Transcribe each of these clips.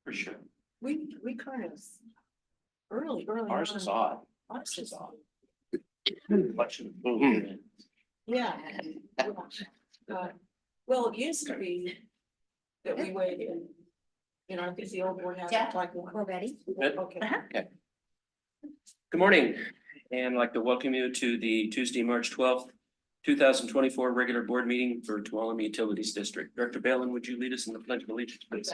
For sure. We kind of early Ours on. is odd. Ours is odd. Much of the Yeah. Well, it used to be that we waited, you know, because the old board has Yeah. like one. We're ready. Okay. Good morning, and I'd like to welcome you to the Tuesday, March 12th, 2024 regular board meeting for Tuolumne Utilities District. Director Balin, would you lead us in the pledge of allegiance, please?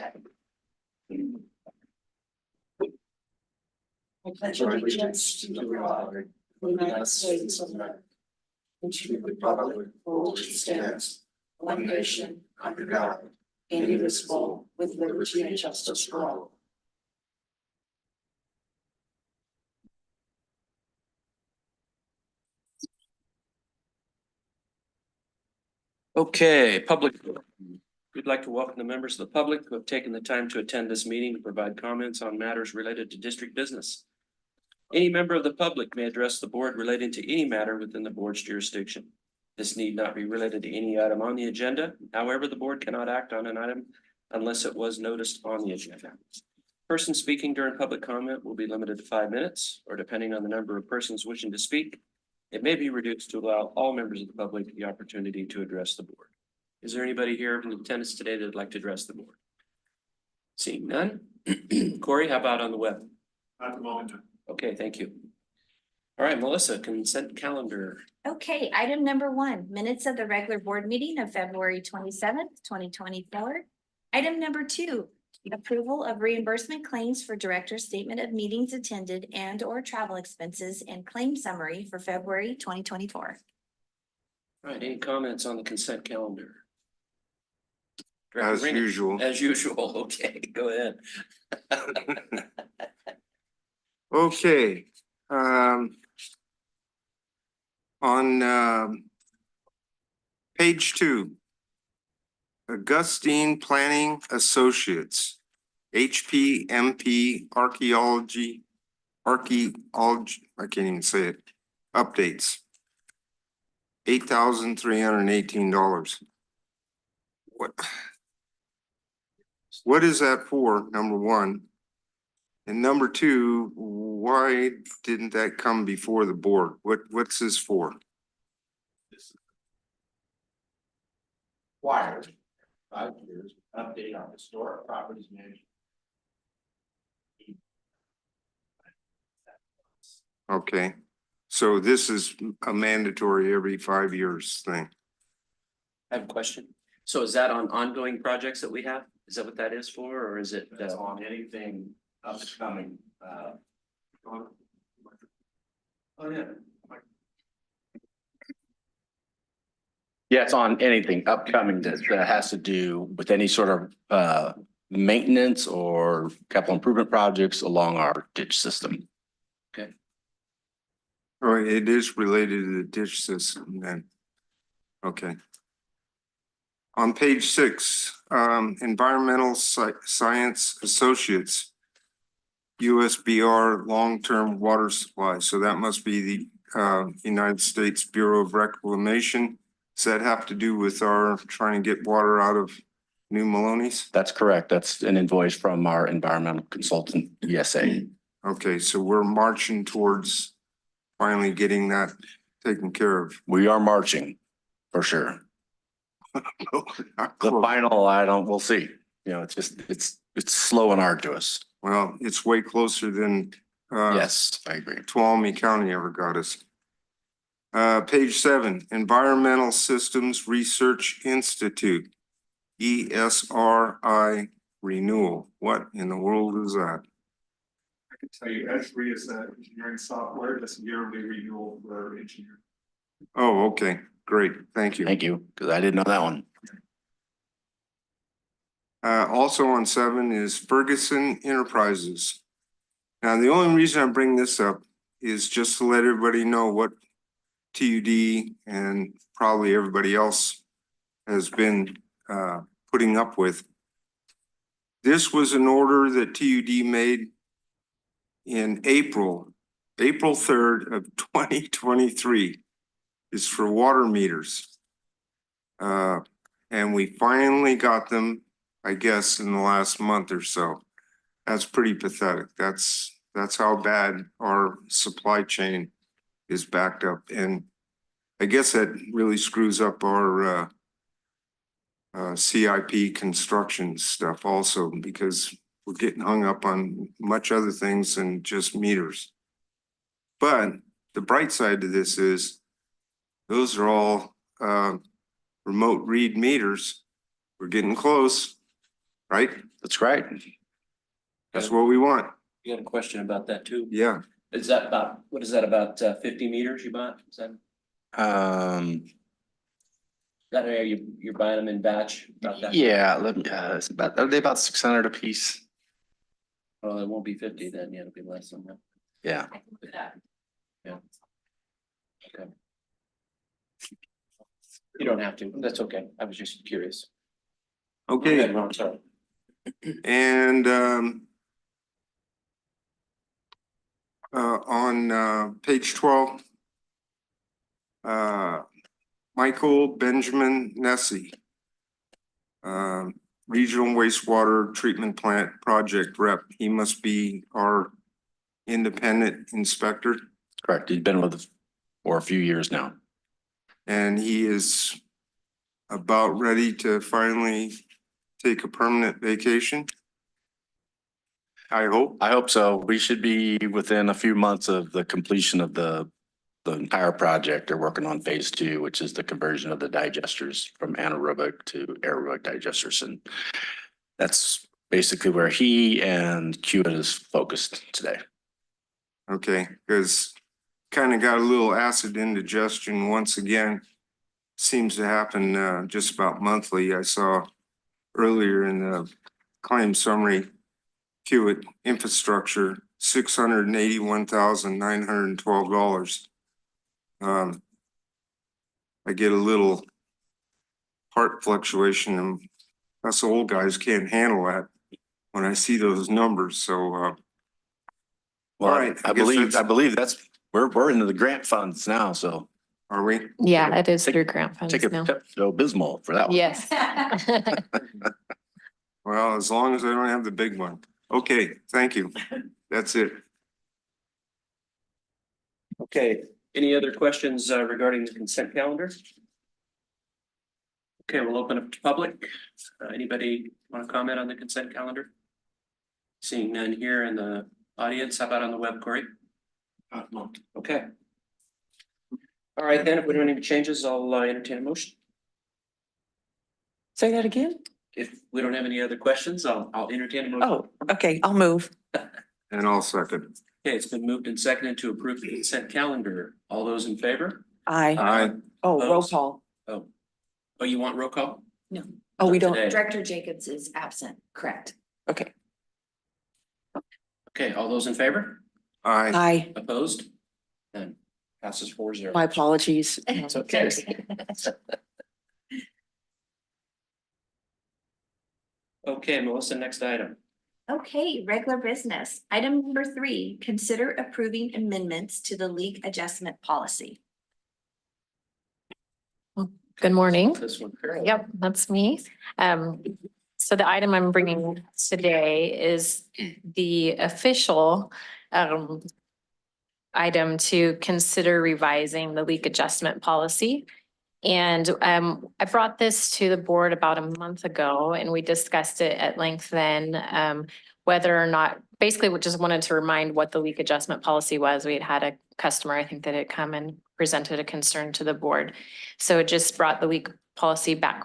I pledge allegiance to the flag of the United States of America, and to the republic for which it stands, one nation, under God, indivisible, with liberty and justice for all. Okay, public. We'd like to welcome the members of the public who have taken the time to attend this meeting and provide comments on matters related to district business. Any member of the public may address the board relating to any matter within the board's jurisdiction. This need not be related to any item on the agenda. However, the board cannot act on an item unless it was noticed on the agenda. Person speaking during public comment will be limited to 5 minutes, or depending on the number of persons wishing to speak, it may be reduced to allow all members of the public the opportunity to address the board. Is there anybody here in attendance today that would like to address the board? Seeing none. Corey, how about on the web? At the moment. Okay, thank you. All right, Melissa, consent calendar. Okay, item number 1, minutes of the regular board meeting of February 27th, 2024. Item number 2, approval of reimbursement claims for director's statement of meetings attended and or travel expenses and claim summary for February 2024. All right, any comments on the consent calendar? As Director Ring- usual. As usual, okay, go ahead. Okay, on page 2. Augustine Planning Associates, HPMP Archaeology, I can't even say it, updates. $8,318. What is that for, number one? And number 2, why didn't that come before the board? What's this for? Required 5 years, update on historic properties management. Okay, so this is a mandatory every 5 years thing. I have a question. So is that on ongoing projects that we have? Is that what that is for, or is it? That's on anything upcoming. Oh, yeah. Yeah, it's on anything upcoming that has to do with any sort of maintenance or capital improvement projects along our ditch system. Oh, it is related to the ditch system then. Okay. On page 6, Environmental Science Associates, USBR long-term water supply. So that must be the United States Bureau of Reclamation. Does that have to do with our trying to get water out of New Maloney's? That's correct. That's an invoice from our environmental consultant, ESA. Okay, so we're marching towards finally getting that taken care of. We are marching for sure. The final, we'll see. You know, it's slow and arduous. Well, it's way closer than Yes, I agree. Tuolumne County ever got us. Page 7, Environmental Systems Research Institute, ESRI renewal. What in the world is that? I can tell you, S3 is the engineering software, that's yearly renewal for engineering. Oh, okay, great, thank you. Thank you, because I didn't know that one. Also on 7 is Ferguson Enterprises. Now, the only reason I bring this up is just to let everybody know what TUD and probably everybody else has been putting up with. This was an order that TUD made in April 3rd of 2023. It's for water meters. And we finally got them, I guess, in the last month or so. That's pretty pathetic. That's how bad our supply chain is backed up. And I guess that really screws up our CIP construction stuff also, because we're getting hung up on much other things than just meters. But the bright side to this is those are all remote read meters. We're getting close, right? That's great. That's what we want. You got a question about that too? Yeah. Is that about, what is that, about 50 meters you bought? Is that area you're buying them in batch? About that? Yeah, let me, it's about, are they about 600 a piece? Well, it won't be 50 then, yeah, it'll be less than that. Yeah. Yeah. Okay. You don't have to, that's okay, I was just curious. Okay. Go ahead, Ron, sorry. And on page 12, Michael Benjamin Nessie, Regional Wastewater Treatment Plant Project Rep. He must be our independent inspector, Correct. He's been with us for a few years now. and he is about ready to finally take a permanent vacation. I hope. I hope so. We should be within a few months of the completion of the entire project. They're working on phase 2, which is the conversion of the digesters from anaerobic to aerobic digesters. And that's basically where he and QIT is focused today. Okay, because kind of got a little acid indigestion once again. Seems to happen just about monthly. I saw earlier in the claim summary, Hewitt infrastructure, $681,912. I get a little heart fluctuation, and us old guys can't handle that when I see those numbers. So Well, all right, I believe that's, we're into the grant funds now, so are we? Yeah, it is through grant funds take a now. Pepto-Bismol for that one. Yes. Well, as long as I don't have the big one. Okay, thank you. That's it. Okay, any other questions regarding the consent calendar? Okay, we'll open up to public. Anybody want to comment on the consent calendar? Seeing none here in the audience, how about on the web, Corey? No. Okay. All right, then, if we don't have any changes, I'll entertain a motion. Say that again? If we don't have any other questions, I'll entertain a motion. Oh, okay, I'll move. And I'll second. Okay, it's been moved and seconded to approve the consent calendar. All those in favor? Aye. Aye. Oh, roll Opposed? call. Oh, you want roll call? Oh, we don't. Today. Director Jacobs is absent, correct? Okay. Okay, all those in favor? Aye. Aye. Opposed? None. Passes 4-0. My apologies. It's okay. Okay, Melissa, next item. Okay, regular business. Item number 3, consider approving amendments to the league adjustment policy. Good morning. This one. Yep, that's me. So the item I'm bringing today is the official item to consider revising the leak adjustment policy. And I brought this to the board about a month ago, and we discussed it at length then, whether or not, basically we just wanted to remind what the leak adjustment policy was. We had a customer, I think, that had come and presented a concern to the board. So it just brought the leak policy back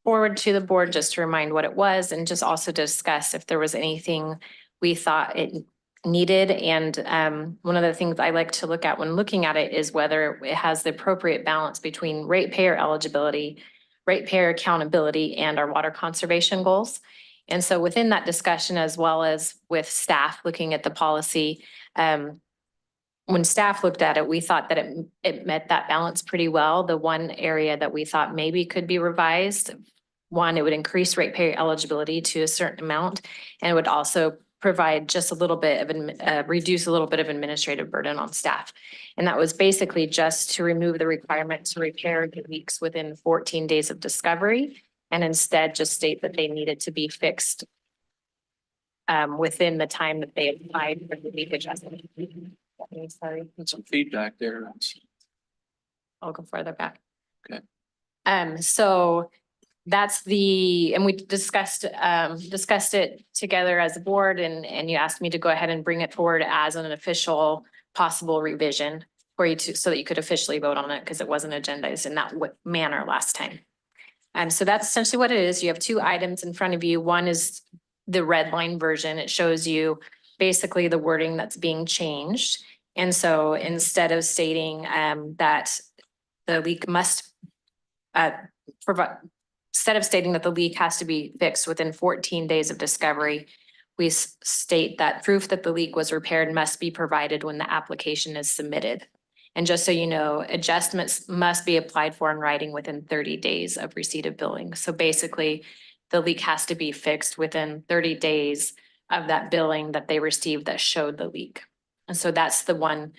forward to the board just to remind what it was, and just also discuss if there was anything we thought it needed. And one of the things I like to look at when looking at it is whether it has the appropriate balance between ratepayer eligibility, ratepayer accountability, and our water conservation goals. And so within that discussion, as well as with staff looking at the policy, when staff looked at it, we thought that it met that balance pretty well. The one area that we thought maybe could be revised, one, it would increase ratepayer eligibility to a certain amount, and it would also provide just a little bit of, reduce a little bit of administrative burden on staff. And that was basically just to remove the requirement to repair the leaks within 14 days of discovery, and instead just state that they needed to be fixed within the time that they applied for the leak adjustment. Sorry, Some feedback there. I'll go further back. Okay. So that's and we discussed it together as a board and you asked me to go ahead and bring it forward as an official possible revision for you so that you could officially vote on it because it wasn't agendized in that manner last time. So that's essentially what it is. You have two items in front of you. One is the red line version. It shows you basically the wording that's being changed. And so instead of stating that the leak must provide, instead of stating that the leak has to be fixed within 14 days of discovery, we state that proof that the leak was repaired must be provided when the application is submitted. And just so you know, adjustments must be applied for in writing within 30 days of receipt of billing. So basically, the leak has to be fixed within 30 days of that billing that they received that showed the leak. And so that's the one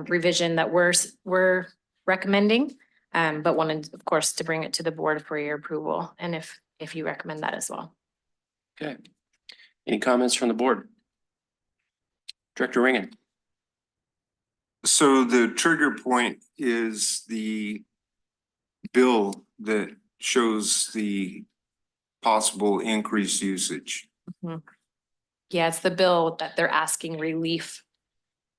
revision that we're recommending, but wanted, of course, to bring it to the board for your approval. And if you recommend that as well. Okay. Any comments from the board? Director Ringen. So the trigger point is the bill that shows the possible increased usage. Yeah, it's the bill that they're asking relief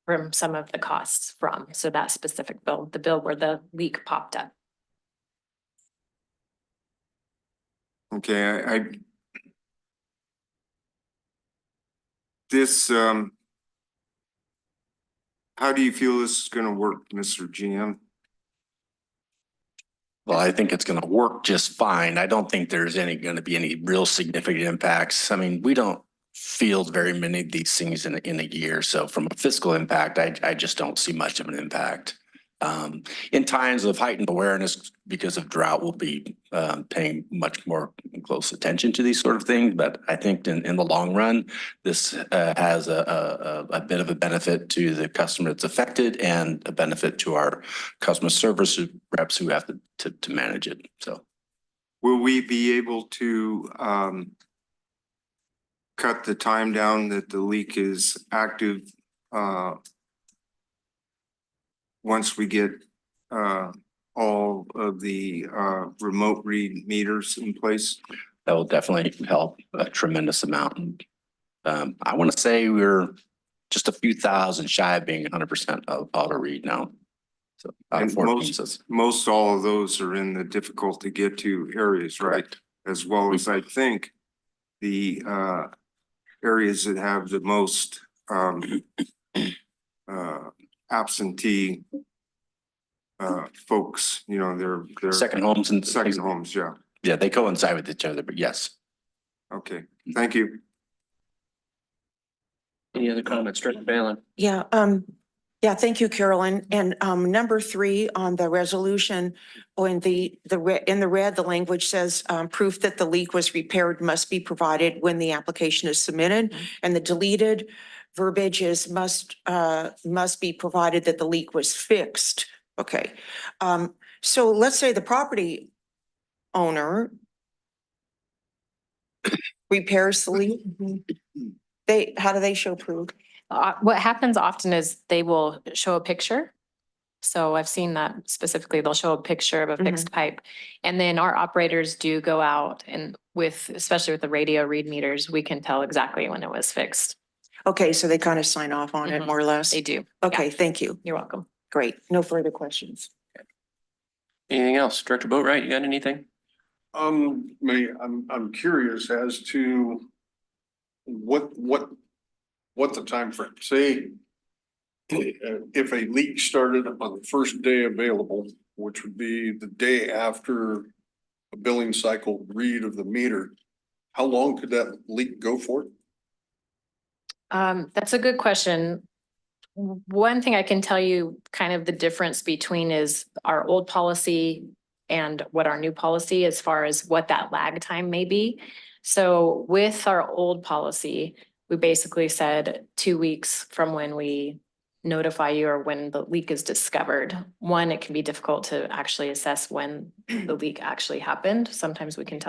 from some of the costs from. So that specific bill, the bill where the leak popped up. Okay, this, how do you feel this is gonna work, Mr. GM? Well, I think it's gonna work just fine. I don't think there's gonna be any real significant impacts. I mean, we don't field very many of these things in a year. So from a fiscal impact, I just don't see much of an impact. In times of heightened awareness because of drought, we'll be paying much more close attention to these sort of things. But I think in the long run, this has a bit of a benefit to the customer that's affected and a benefit to our customer service reps who have to manage it. So Will we be able to cut the time down that the leak is active once we get all of the remote read meters in place? that will definitely help a tremendous amount. I want to say we're just a few thousand shy of being 100% of auto read now. So out of And 14 says. most all of those are in the difficult to get to areas, right? Correct. As well as I think the areas that have the most absentee folks, you know, they're Second homes and second homes, yeah. Yeah, they coincide with each other, but yes. Okay, thank you. Any other comments? Director Balin. Yeah, thank you, Carolyn. And number 3 on the resolution, when in the red, the language says proof that the leak was repaired must be provided when the application is submitted. And the deleted verbiage is must be provided that the leak was fixed. Okay. So let's say the property owner repairs the leak. How do they show proof? What happens often is they will show a picture. So I've seen that specifically. They'll show a picture of a fixed pipe. And then our operators do go out and especially with the radio read meters, we can tell exactly when it was fixed. Okay, so they kind of sign off on it more or less? They do. Okay, Yeah. thank you. You're welcome. Great. No further questions. Anything else? Director Boatright, you got anything? I'm curious as to what the timeframe, say, if a leak started on the first day available, which would be the day after a billing cycle read of the meter, how long could that leak go for? That's a good question. One thing I can tell you kind of the difference between is our old policy and what our new policy as far as what that lag time may be. So with our old policy, we basically said 2 weeks from when we notify you or when the leak is discovered. One, it can be difficult to actually assess when the leak actually happened. Sometimes we can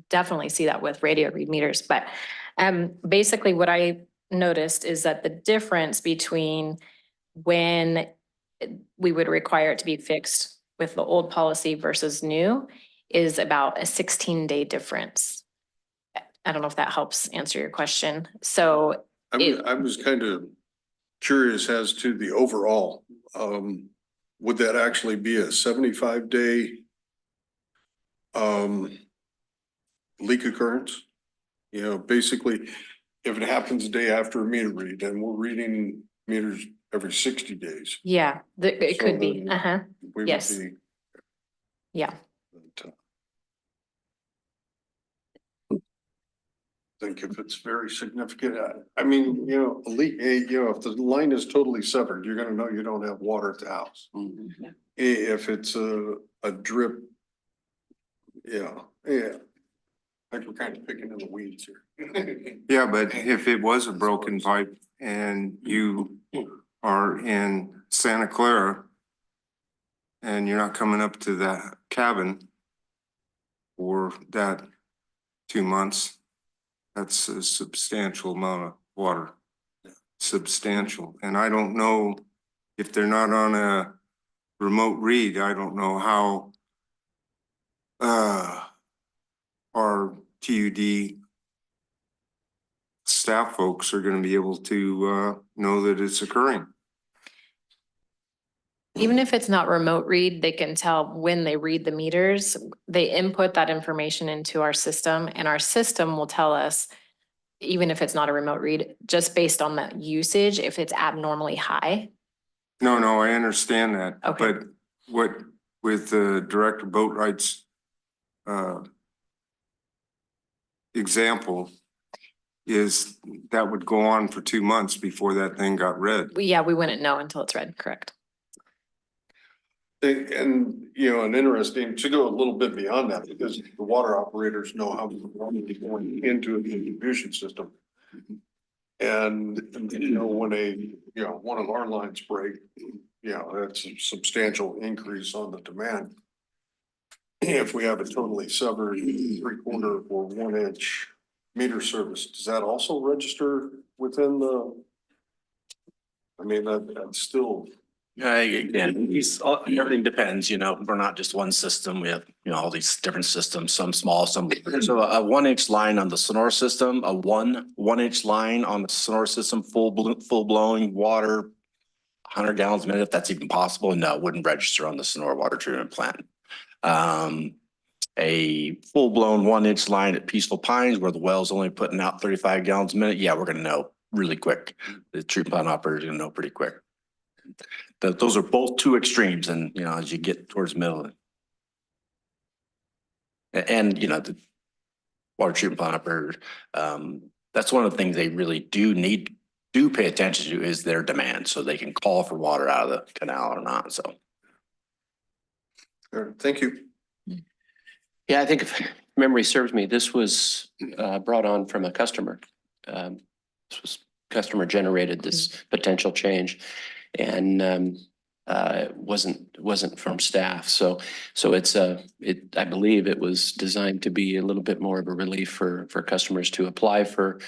definitely see that with radio read meters, but Basically what I noticed is that the difference between when we would require it to be fixed with the old policy versus new is about a 16-day difference. I don't know if that helps answer your question. So I was kind of curious as to the overall, would that actually be a 75-day leak occurrence? You know, basically, if it happens the day after a meter read, and we're reading meters every 60 days. yeah, it So could be. then Uh-huh. we would Yes. be, Yeah. think if it's very significant, I mean, you know, a leak, you know, if the line is totally severed, you're gonna know you don't have water at the house. If it's a drip, yeah. Like we're kind of picking in the weeds here. Yeah, but if it was a broken pipe and you are in Santa Clara and you're not coming up to that cabin for that 2 months, that's a substantial amount of water. Substantial. And I don't know if they're not on a remote read, I don't know how our TUD staff folks are gonna be able to know that it's occurring. Even if it's not remote read, they can tell when they read the meters, they input that information into our system and our system will tell us, even if it's not a remote read, just based on that usage, if it's abnormally high. No, I understand that. Okay. But what with the Director Boatwright's example is that would go on for 2 months before that thing got read. Yeah, we wouldn't know until it's read, correct? And, you know, and interesting to go a little bit beyond that, because the water operators know how to going into a distribution system. And, you know, when one of our lines break, you know, that's a substantial increase on the demand. If we have a totally severed 3/4 or 1-inch meter service, does that also register within the? I mean, that's still. Again, everything depends, you know, we're not just one system. We have, you know, all these different systems, some small, some. So a 1-inch line on the Sonora system, a 1-inch line on the Sonora system, full blowing water, 100 gallons a minute, if that's even possible. No, it wouldn't register on the Sonora water treatment plant. A full blown 1-inch line at Peaceful Pines where the well's only putting out 35 gallons a minute. Yeah, we're gonna know really quick. The treatment plant operator is gonna know pretty quick. Those are both two extremes, and you know, as you get towards the middle. And you know, the water treatment plant operator, that's one of the things they really do pay attention to is their demand, so they can call for water out of the canal or not, so. Thank you. Yeah, I think if memory serves me, this was brought on from a customer. This was customer generated this potential change, and it wasn't from staff. So it's I believe it was designed to be a little bit more of a relief for customers to apply for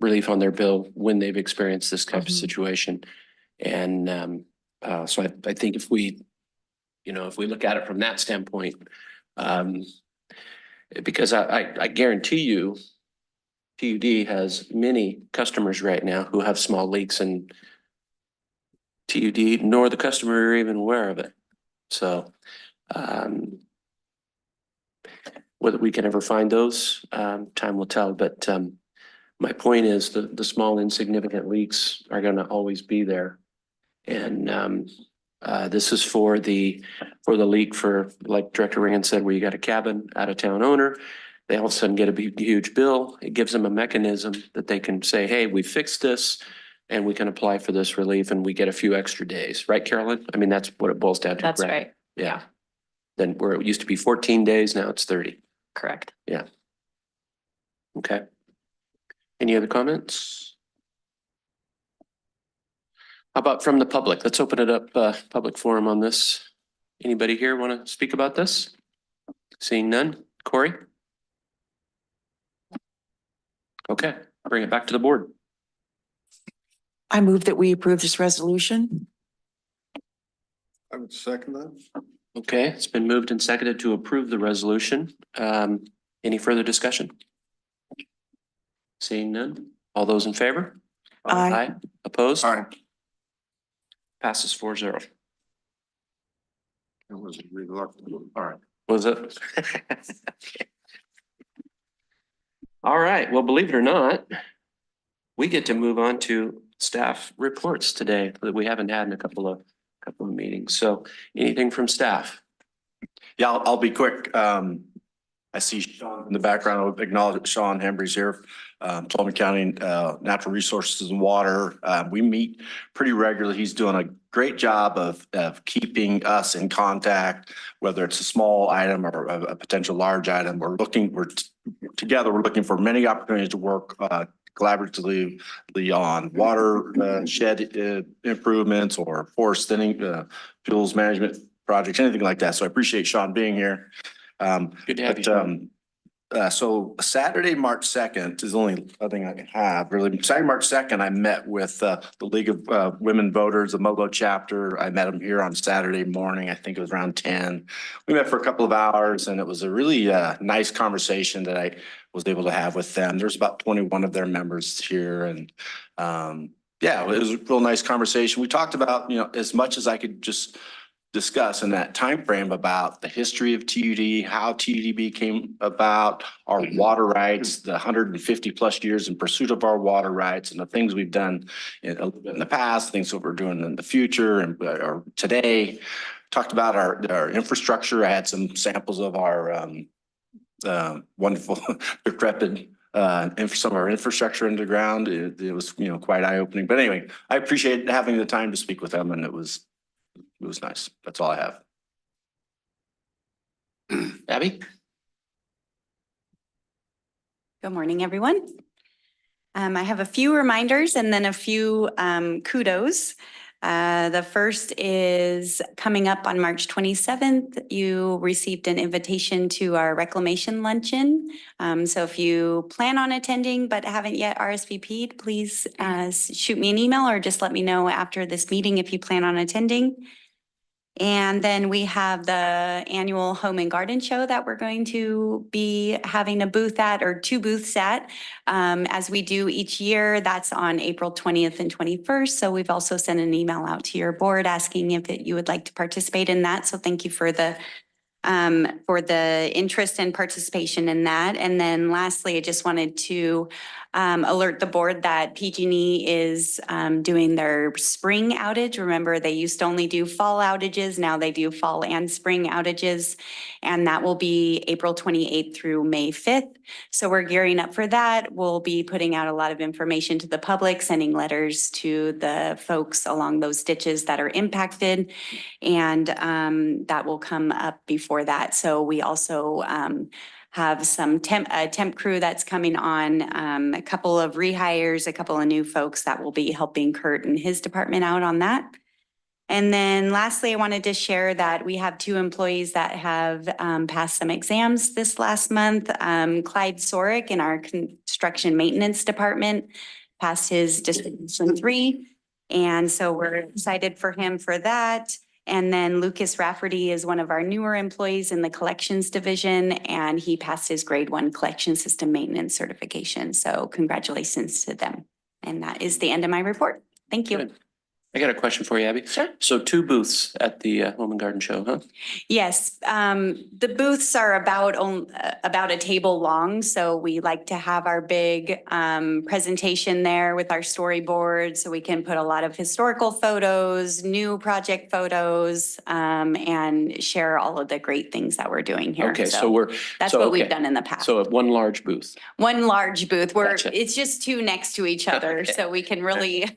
relief on their bill when they've experienced this type of situation. And so I think if we look at it from that standpoint, because I guarantee you, TUD has many customers right now who have small leaks, and TUD nor the customer are even aware of it. So whether we can ever find those, time will tell. But my point is the small insignificant leaks are going to always be there. And this is for the leak for, like Director Ringen said, where you got a cabin out of town owner. They all of a sudden get a big, huge bill. It gives them a mechanism that they can say, hey, we fixed this and we can apply for this relief and we get a few extra days. Right, Carolyn? I mean, that's what it boils down to. That's correct? right. Yeah. Then where it used to be 14 days, now it's 30. Correct. Yeah. Okay. Any other comments? How about from the public? Let's open it up, public forum on this. Anybody here want to speak about this? Seeing none. Corey? Okay, bring it back to the board. I move that we approve this resolution. I would second that. Okay, it's been moved and seconded to approve the resolution. Any further discussion? Seeing none. All those in favor? Aye. Opposed? All right. Passes 4-0. That was reluctant. All right. Was it? All right, well, believe it or not, we get to move on to staff reports today that we haven't had in a couple of meetings. So anything from staff? Yeah, I'll be quick. I see Sean in the background. I'll acknowledge Sean Hembry's here. Sullivan County, Natural Resources and Water. We meet pretty regularly. He's doing a great job of keeping us in contact, whether it's a small item or a potential large item. We're together, we're looking for many opportunities to work collaboratively on water shed improvements or forest thinning, fuels management projects, anything like that. So I appreciate Sean being here. Good to have you. So Saturday, March 2nd is the only other thing I can have really. Saturday, March 2nd, I met with the League of Women Voters, the MOGO chapter. I met them here on Saturday morning. I think it was around 10. We met for a couple of hours and it was a really nice conversation that I was able to have with them. There's about 21 of their members here and yeah, it was a real nice conversation. We talked about, as much as I could just discuss in that time frame about the history of TUD, how TUD became about, our water rights, the 150 plus years in pursuit of our water rights, and the things we've done in the past, things that we're doing in the future and or today. Talked about our infrastructure. I had some samples of our wonderful decrepit some of our infrastructure underground. It was quite eye-opening. But anyway, I appreciate having the time to speak with them, and it was nice. That's all I have. Abby? Good morning, everyone. I have a few reminders and then a few kudos. The first is coming up on March 27th. You received an invitation to our reclamation luncheon. So if you plan on attending but haven't yet RSVP'd, please shoot me an email or just let me know after this meeting if you plan on attending. And then we have the annual Home and Garden Show that we're going to be having a booth at, or two booths at, as we do each year. That's on April 20th and 21st. So we've also sent an email out to your board asking if you would like to participate in that. So thank you for the interest and participation in that. And then lastly, I just wanted to alert the board that PG&E is doing their spring outage. Remember, they used to only do fall outages. Now they do fall and spring outages. And that will be April 28th through May 5th. So we're gearing up for that. We'll be putting out a lot of information to the public, sending letters to the folks along those ditches that are impacted. And that will come up before that. So we also have some temp crew that's coming on, a couple of rehires, a couple of new folks that will be helping Kurt and his department out on that. And then lastly, I wanted to share that we have two employees that have passed some exams this last month. Clyde Sorick in our construction maintenance department passed his Distinction 3. And so we're excited for him for that. And then Lucas Rafferty is one of our newer employees in the collections division, and he passed his grade 1 collection system maintenance certification. So congratulations to them. And that is the end of my report. Thank you. Good. I got a question for you, Abby. Sure. So two booths at the Home and Garden Show, huh? Yes, the booths are about a table long. So we like to have our big presentation there with our storyboard, so we can put a lot of historical photos, new project photos, and share all of the great things that we're doing here. Okay, so that's so, what okay. we've done in the past. So one large booth. One large booth where Gotcha. it's just two next to each other, Okay. so we can really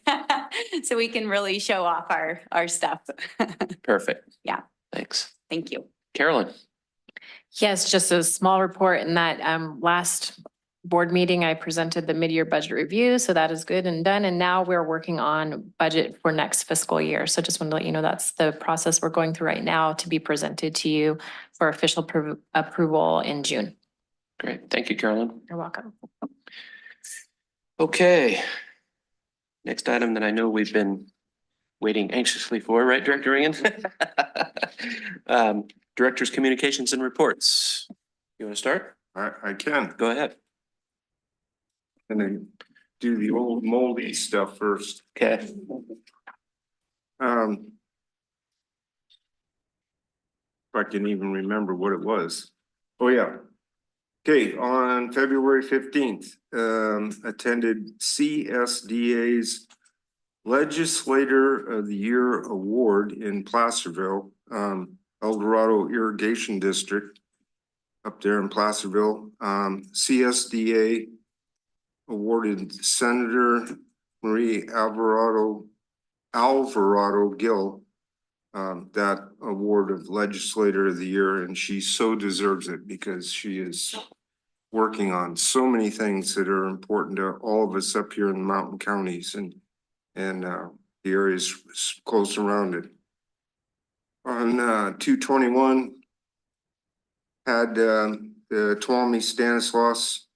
show off our stuff. Perfect. Yeah. Thanks. Thank you. Carolyn. Yes, just a small report in that last board meeting, I presented the mid-year budget review. So that is good and done. And now we're working on budget for next fiscal year. So just wanted to let you know that's the process we're going through right now to be presented to you for official approval in June. Great. Thank you, Carolyn. You're welcome. Okay. Next item that I know we've been waiting anxiously for, right, Director Ringen? Director's Communications and Reports. You want to start? I can, Go ahead. and then do the old moldy stuff first. Okay. If I can even remember what it was. Oh, yeah. Okay, on February 15th, attended CSDA's Legislator of the Year Award in Placerville, El Dorado Irrigation District up there in Placerville. CSDA awarded Senator Marie Alvarado Gill that award of Legislator of the Year, and she so deserves it because she is working on so many things that are important to all of us up here in the mountain counties and the areas close around it. On 2/21, had the Tuolumne Stanislaus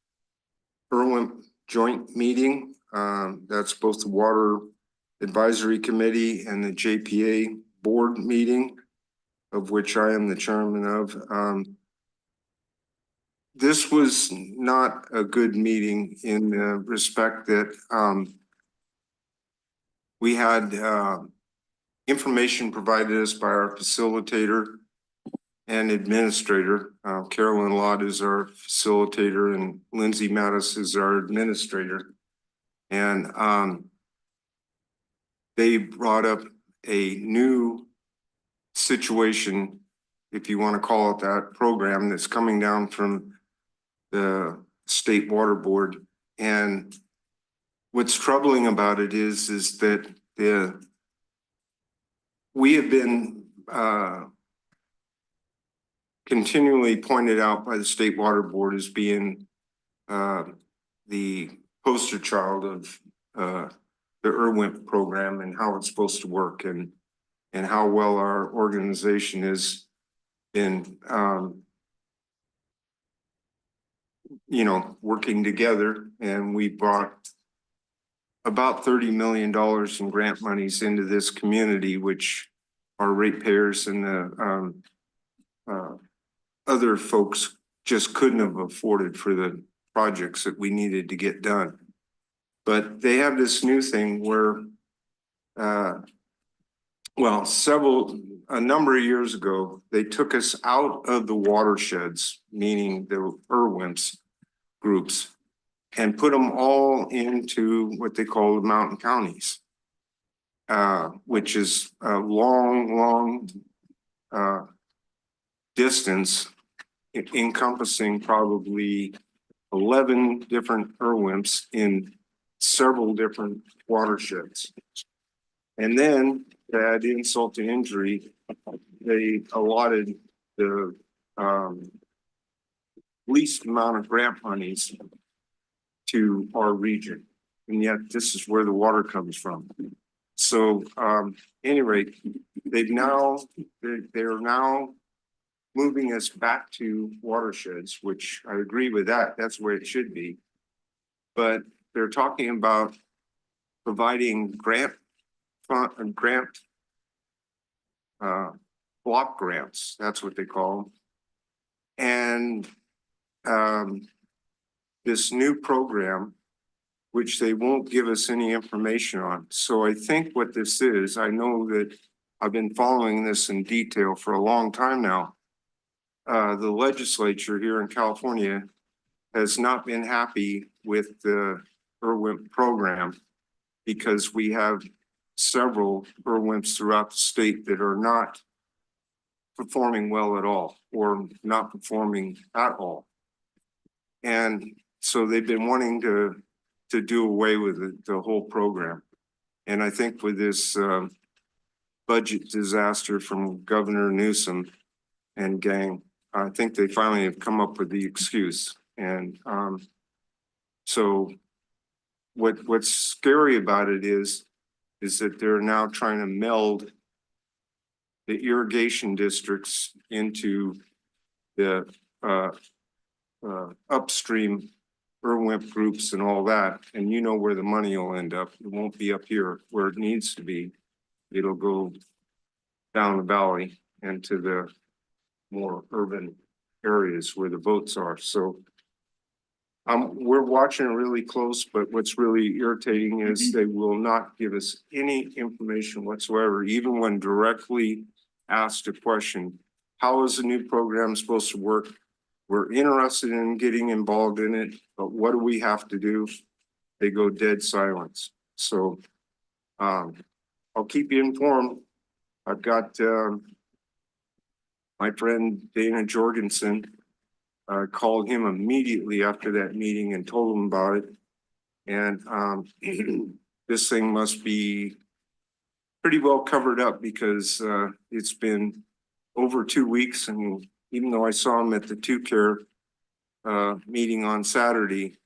Irwin joint meeting. That's both the Water Advisory Committee and the JPA board meeting, of which I am the chairman of. This was not a good meeting in the respect that we had information provided us by our facilitator and administrator. Carolyn Lott is our facilitator and Lindsay Mattis is our administrator. And they brought up a new situation, if you want to call it that, program that's coming down from the State Water Board. And what's troubling about it is that we have been continually pointed out by the State Water Board as being the poster child of the IRWIMP program and how it's supposed to work and how well our organization has been working together. And we brought about $30 million in grant monies into this community, which our ratepayers and the other folks just couldn't have afforded for the projects that we needed to get done. But they have this new thing where, a number of years ago, they took us out of the watersheds, meaning the IRWIMPs groups, and put them all into what they call the mountain counties, which is a long distance encompassing probably 11 different IRWIMPs in several different watersheds. And then to add insult to injury, they allotted the least amount of grant monies to our region. And yet this is where the water comes from. So any rate, they're now moving us back to watersheds, which I agree with that. That's where it should be. But they're talking about providing block grants. That's what they call them. And this new program, which they won't give us any information on. So I think what this is, I know that I've been following this in detail for a long time now. The legislature here in California has not been happy with the IRWIMP program because we have several IRWIMPs throughout the state that are not performing well at all or not performing at all. And so they've been wanting to do away with the whole program. And I think with this budget disaster from Governor Newsom and gang, I think they finally have come up with the excuse. And so what's scary about it is that they're now trying to meld the irrigation districts into the upstream IRWIMP groups and all that, and you know where the money will end up. It won't be up here where it needs to be. It'll go down the valley and to the more urban areas where the votes are. So we're watching really close, but what's really irritating is they will not give us any information whatsoever, even when directly asked a question. How is the new program supposed to work? We're interested in getting involved in it, but what do we have to do? They go dead silence. So I'll keep you informed. I've got my friend Dana Jorgensen. Called him immediately after that meeting and told him about it. And this thing must be pretty well covered up because it's been over 2 weeks. And even though I saw him at the TUCARE meeting on Saturday,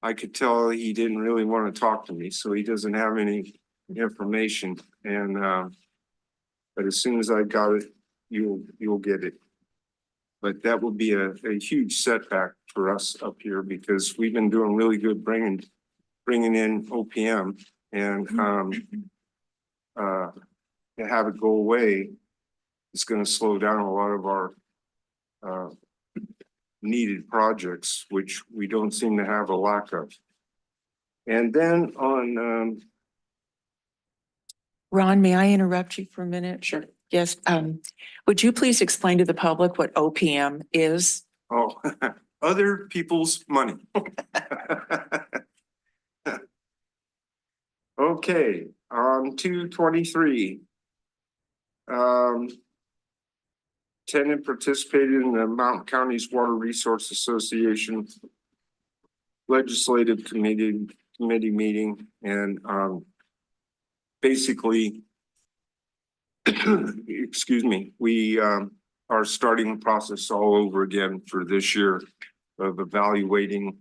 I could tell he didn't really want to talk to me. So he doesn't have any information. And but as soon as I got it, you'll get it. But that would be a huge setback for us up here because we've been doing really good bringing in OPM, and to have it go away, it's going to slow down a lot of our needed projects, which we don't seem to have a lack of. And then on Ron, may I interrupt you for a minute? Sure. Yes, would you please explain to the public what OPM is? other people's money. Okay, on 223. Tenant participated in the Mountain Counties Water Resource Association legislative committee meeting, and basically excuse me, we are starting the process all over again for this year of evaluating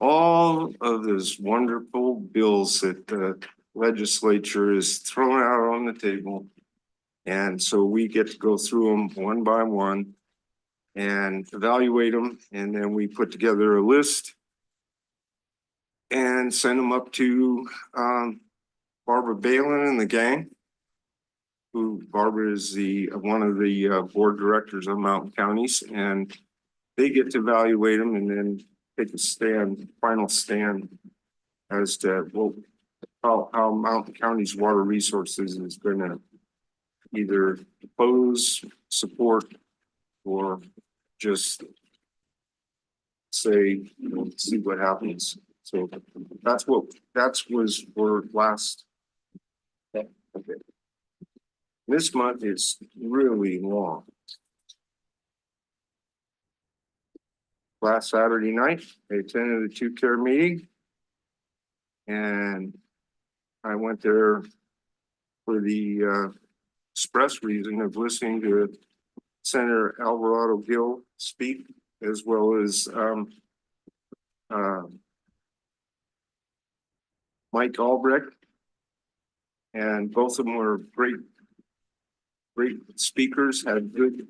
all of those wonderful bills that the legislature is throwing out on the table. And so we get to go through them one by one and evaluate them. And then we put together a list and send them up to Barbara Balin and the gang. Who Barbara is one of the board directors of Mountain Counties, and they get to evaluate them and then take a final stand as to how Mountain County's water resources is going to either oppose, support, or just say, see what happens. So that was for last. Okay. This month is really long. Last Saturday night, I attended the TUCARE meeting. And I went there for the express reason of listening to Senator Alvarado Gill speak, as well as Mike Albrecht. And both of them were great speakers, had good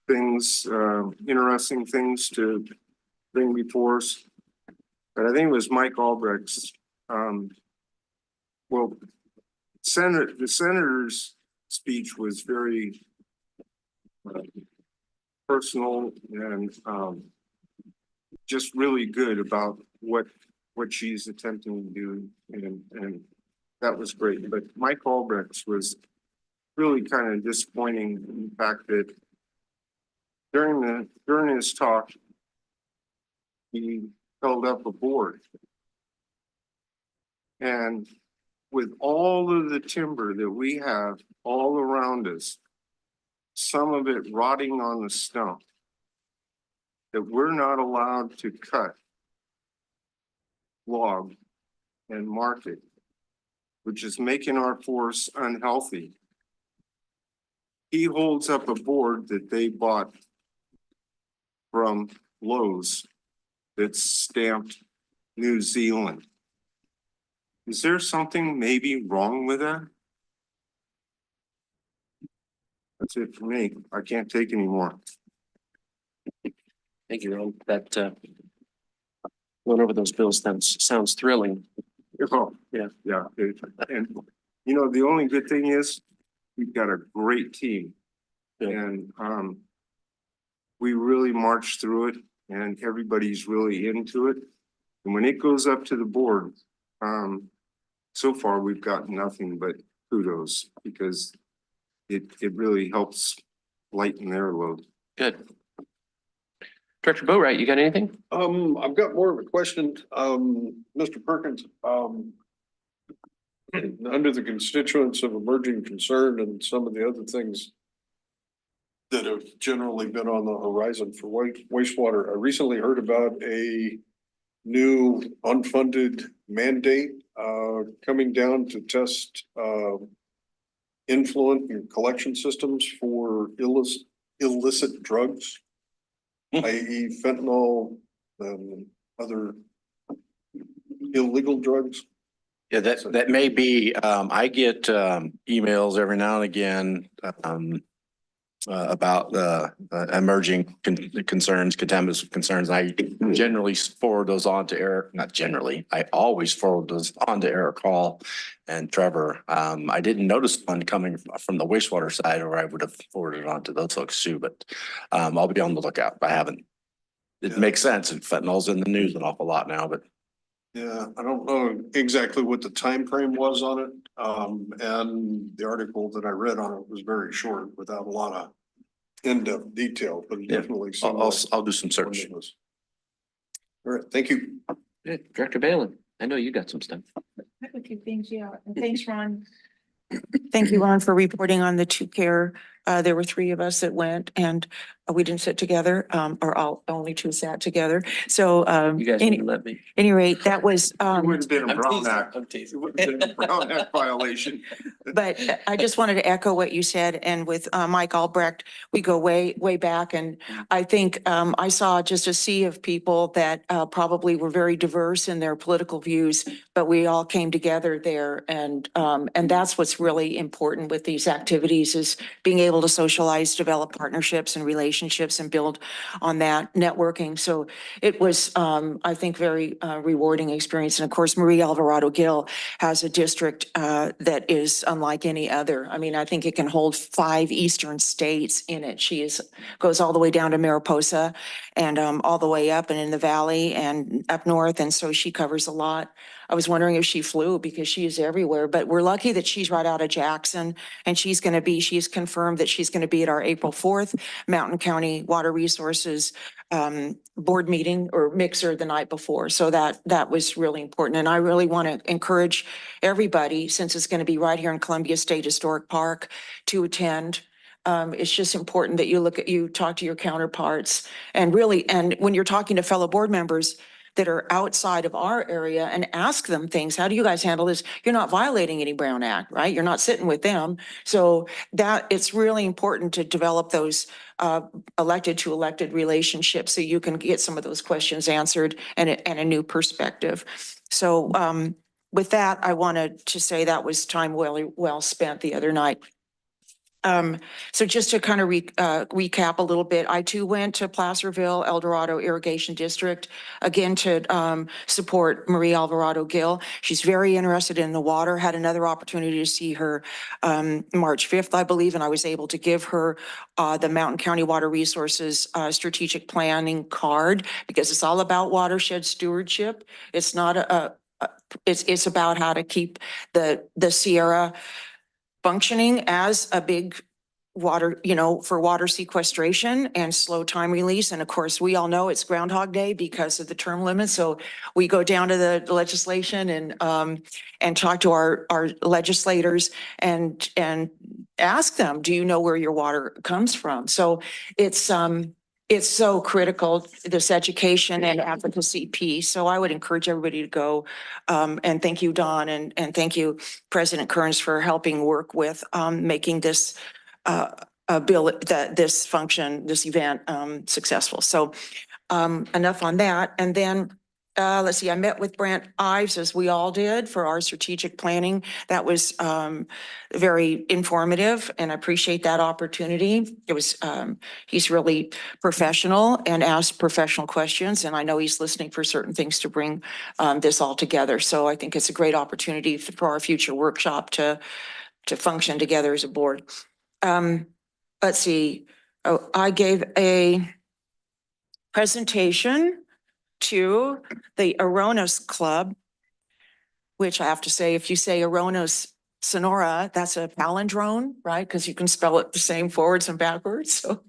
things, interesting things to bring before us. But I think it was Mike Albrecht's, the senator's speech was very personal and just really good about what she's attempting to do. And that was great. But Mike Albrecht's was really kind of disappointing in the fact that during his talk, he held up a board. And with all of the timber that we have all around us, some of it rotting on the stump, that we're not allowed to cut, log, and market, which is making our forests unhealthy. He holds up a board that they bought from Lowe's that's stamped New Zealand. Is there something maybe wrong with that? That's it for me. I can't take any more. Thank you, Ron. That Going over those bills sounds thrilling. Oh, Yeah. yeah. And, you know, the only good thing is we've got a great team. Good. And, we really march through it and everybody's really into it. And when it goes up to the board, so far we've got nothing but kudos because it really helps lighten their load. Good. Director Boatright, you got anything? I've got more of a question, Mr. Perkins, under the constituents of emerging concern and some of the other things that have generally been on the horizon for wastewater, I recently heard about a new unfunded mandate, coming down to test, influent and collection systems for illicit drugs, i.e. fentanyl and other illegal drugs. Yeah, that may be, I get emails every now and again about emerging concerns, contaminants concerns. I generally forward those on to Eric, not generally, I always forward those on to Eric Hall and Trevor. I didn't notice one coming from the wastewater side, or I would have forwarded it on to those folks too, but I'll be on the lookout. I haven't. It Yeah. makes sense. And fentanyl's in the news an awful lot now, but Yeah, I don't know exactly what the time frame was on it. And the article that I read on it was very short without a lot of in-depth detail, but it Yeah, definitely seemed I'll do some like search. one that was- All right, thank you. Good. Director Balin, I know you got some stuff. Okay, thanks, yeah, and thanks, Ron. Thank you, Ron, for reporting on the 2 care. There were 3 of us that went and we didn't sit together, or only 2 sat together. So, You guys wouldn't let me. any rate, that was, It would have been a I'm Brown teasing, Act. I'm It teasing. would have been a Brown Act violation. but I just wanted to echo what you said. And with Mike Albrecht, we go way, way back. And I think I saw just a sea of people that probably were very diverse in their political views, but we all came together there. And that's what's really important with these activities is being able to socialize, develop partnerships and relationships and build on that networking. So it was, I think, very rewarding experience. And of course, Marie Alvarado Gill has a district that is unlike any other. I mean, I think it can hold 5 eastern states in it. Goes all the way down to Mariposa and all the way up and in the valley and up north. And so she covers a lot. I was wondering if she flew because she is everywhere, but we're lucky that she's right out of Jackson and she's confirmed that she's going to be at our April 4th Mountain County Water Resources board meeting or mixer the night before. So that was really important. And I really want to encourage everybody, since it's going to be right here in Columbia State Historic Park, to attend. It's just important that you talk to your counterparts and when you're talking to fellow board members that are outside of our area and ask them things. How do you guys handle this? You're not violating any Brown Act, right? You're not sitting with them. So that it's really important to develop those elected to elected relationships so you can get some of those questions answered and a new perspective. So with that, I wanted to say that was time well spent the other night. So just to kind of recap a little bit, I too went to Placerville, El Dorado Irrigation District, again to support Marie Alvarado Gill. She's very interested in the water, had another opportunity to see her March 5th, I believe, and I was able to give her the Mountain County Water Resources Strategic Planning card because it's all about watershed stewardship. It's not it's about how to keep the Sierra functioning as a big water, for water sequestration and slow time release. And of course, we all know it's Groundhog Day because of the term limit. So we go down to the legislation and talk to our legislators and ask them, do you know where your water comes from? So it's so critical, this education and advocacy piece. So I would encourage everybody to go. And thank you, Don, and thank you, President Kearns, for helping work with making this bill, this event successful. So enough on that. And then let's see, I met with Brent Ives, as we all did, for our strategic planning. That was very informative, and I appreciate that opportunity. It was, he's really professional and asked professional questions, and I know he's listening for certain things to bring this all together. So I think it's a great opportunity for our future workshop to function together as a board. Let's see, oh, I gave a presentation to the Aronos Club, which I have to say, if you say Aronos Sonora, that's a palindrome, right? Because you can spell it the same forwards and backwards. So,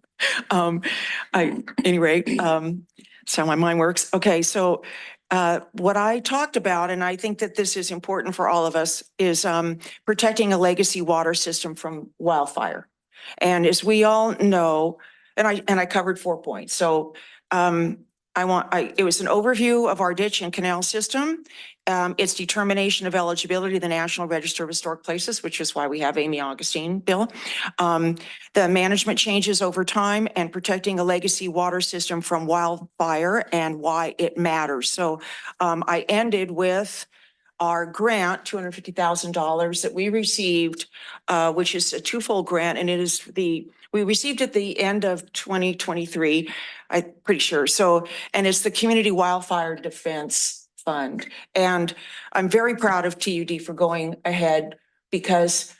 anyway, so my mind works. Okay, so what I talked about, and I think that this is important for all of us, is protecting a legacy water system from wildfire. And as we all know, and I covered 4 points. So it was an overview of our ditch and canal system, its determination of eligibility to the National Register of Historic Places, which is why we have Amy Augustine bill. The management changes over time and protecting a legacy water system from wildfire and why it matters. So I ended with our grant, $250,000 that we received, which is a twofold grant, and it is we received at the end of 2023, I'm pretty sure. So, and it's the Community Wildfire Defense Fund. And I'm very proud of TUD for going ahead, because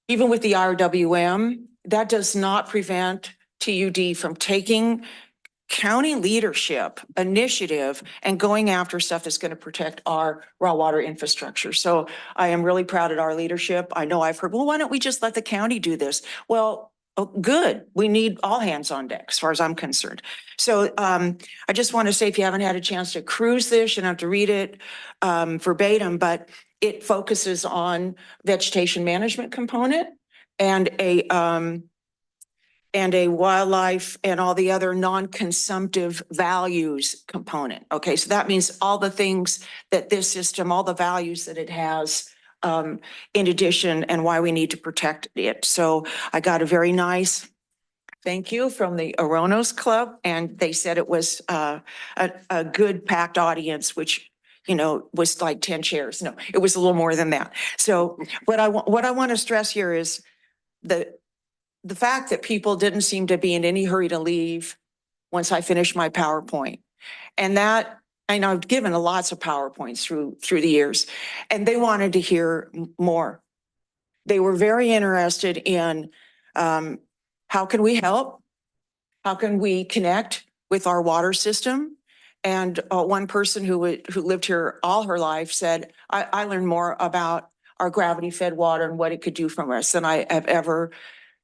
even with the RWM, that does not prevent TUD from taking county leadership initiative and going after stuff that's going to protect our raw water infrastructure. So I am really proud of our leadership. I know I've heard, well, why don't we just let the county do this? Well, good. We need all hands on deck as far as I'm concerned. So I just want to say, if you haven't had a chance to cruise this, you don't have to read it verbatim, but it focuses on vegetation management component and a wildlife and all the other non-consumptive values component. Okay, so that means all the things that this system, all the values that it has in addition, and why we need to protect it. So I got a very nice thank you from the Aronos Club, and they said it was a good packed audience, which, you know, was like 10 chairs. No, it was a little more than that. So what I want to stress here is the fact that people didn't seem to be in any hurry to leave once I finished my PowerPoint. And that, I know I've given lots of PowerPoints through the years, and they wanted to hear more. They were very interested in how can we help? How can we connect with our water system? And one person who lived here all her life said, I learned more about our gravity fed water and what it could do for us than I have ever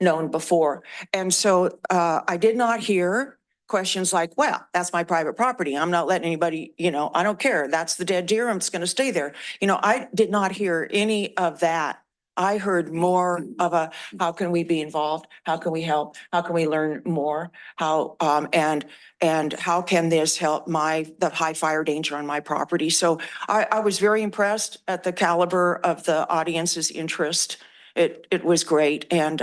known before. And so I did not hear questions like, well, that's my private property. I'm not letting anybody, you know, I don't care. That's the dead deer. I'm just going to stay there. You know, I did not hear any of that. I heard more of a, how can we be involved? How can we help? How can we learn more? How, and how can this help the high fire danger on my property? So I was very impressed at the caliber of the audience's interest. It was great. And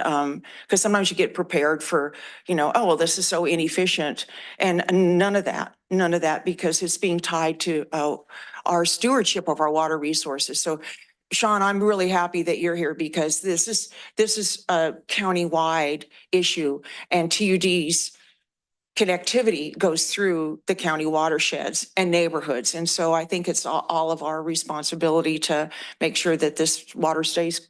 because sometimes you get prepared for, you know, oh, well, this is so inefficient, and none of that, because it's being tied to our stewardship of our water resources. So Sean, I'm really happy that you're here, because this is a county-wide issue, and TUD's connectivity goes through the county watersheds and neighborhoods. And so I think it's all of our responsibility to make sure that this water stays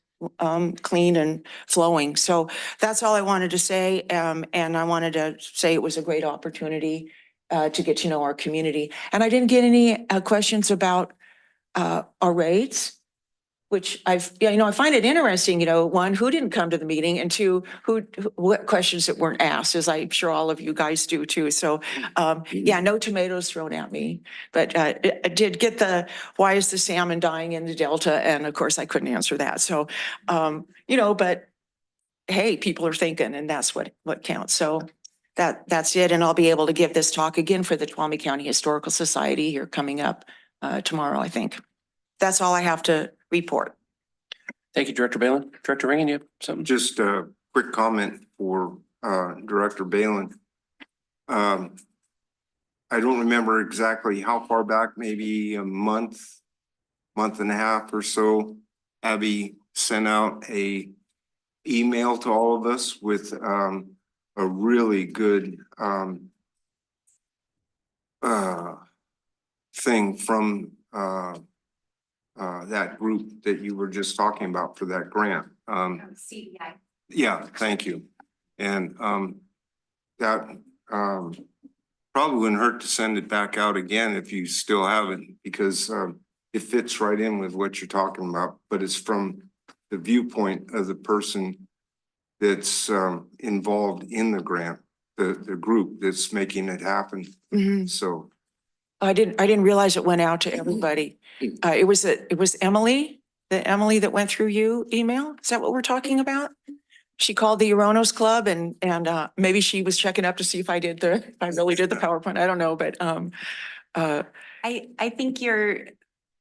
clean and flowing. So that's all I wanted to say. And I wanted to say it was a great opportunity to get to know our community. And I didn't get any questions about our rates, which I find it interesting, you know, one, who didn't come to the meeting, and two, what questions that weren't asked, as I'm sure all of you guys do too. So, yeah, no tomatoes thrown at me, but I did get why is the salmon dying in the Delta? And of course I couldn't answer that. So, you know, but hey, people are thinking, and that's what counts. So that's it. And I'll be able to give this talk again for the Tuolumne County Historical Society here coming up tomorrow, I think. That's all I have to report. Thank you, Director Balin. Director Ringen, you have something? Just a quick comment for Director Balin. I don't remember exactly how far back, maybe a month and a half or so, Abby sent out a email to all of us with a really good thing from that group that you were just talking about for that grant. CDI. Yeah, thank you. And that probably wouldn't hurt to send it back out again if you still have it, because it fits right in with what you're talking about, but it's from the viewpoint of the person that's involved in the grant, the group that's making it happen. So I didn't realize it went out to everybody. It was Emily, the Emily that went through you email. Is that what we're talking about? She called the Uronos Club and maybe she was checking up to see if I really did the PowerPoint. I don't know, but I think you're